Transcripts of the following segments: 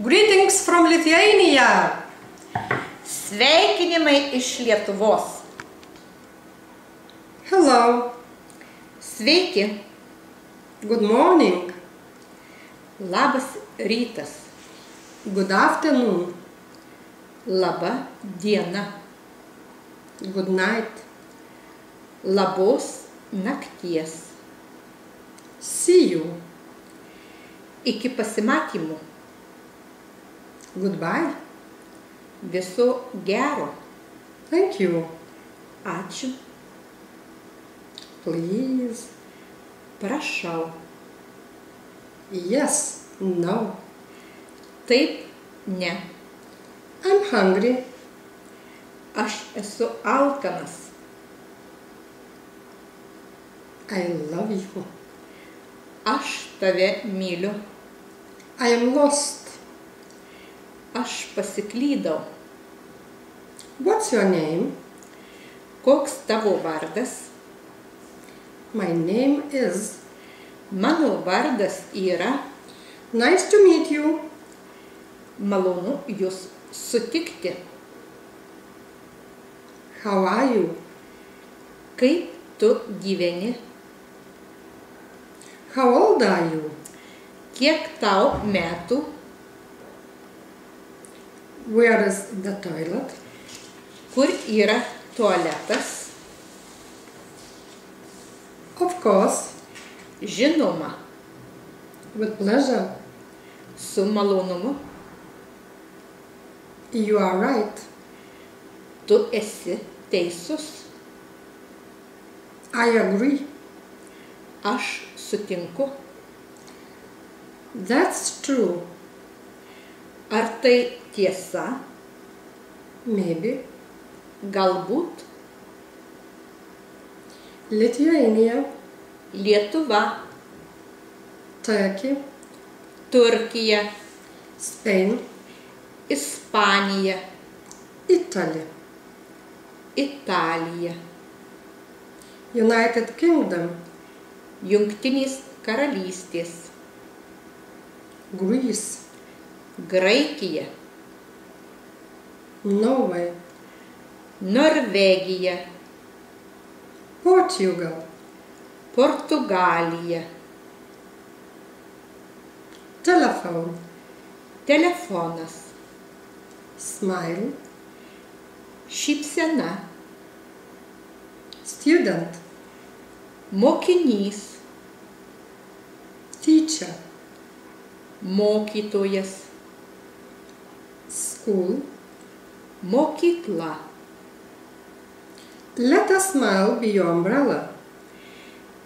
Greetings from Lithuania. Sveikinimai iš Lietuvos. Hello. Sveiki. Good morning. Labas rytas. Good afternoon. Laba diena. Good night. Labos nakties. See you. Iki pasimatymų. Goodbye. Viso gero. Thank you. Ačiū. Please. Prašau. Yes. No. Taip, ne. I'm hungry. Aš esu alkanas. I love you. Aš tave myliu. I am lost. Aš pasiklydau. What's your name? Koks tavo vardas? My name is. Mano vardas yra. Nice to meet you. Malonu jūs sutikti. How are you? Kaip tu gyveni? How old are you? Kiek tau metų? Where is the toilet? Kur yra tualetas? Of course. Žinoma, With pleasure. su malonumu. You are right. Tu esi teisus. I agree. Aš sutinku. That's true. Ar tai tiesa? Maybe. Galbūt. Lithuania, Lietuva, Turkey, Turkija, Spain, Ispanija, Italy, Italija, United Kingdom, Jungtinės karalystės, Greece, Graikija, Norway, Norvegija, Portugal, Portugalija, telephone, telefonas, smile, šypsena, student, mokinys, teacher, mokytojas, school. mokykla. Let a smile be your umbrella.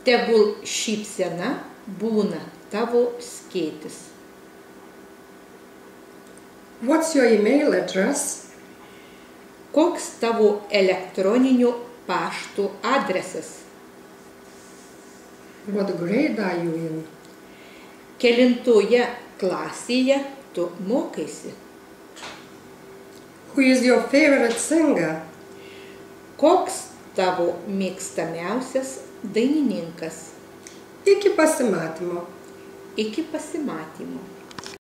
Tegul šypsena būna tavo skėtis. What's your email address? Koks tavo elektroninių paštų adresas? What grade are you in? Kelintoje klasėje tu mokaisi? Who is your favorite singer? Koks tavo mėgstamiausias dainininkas? Iki pasimatymo. Iki pasimatymo.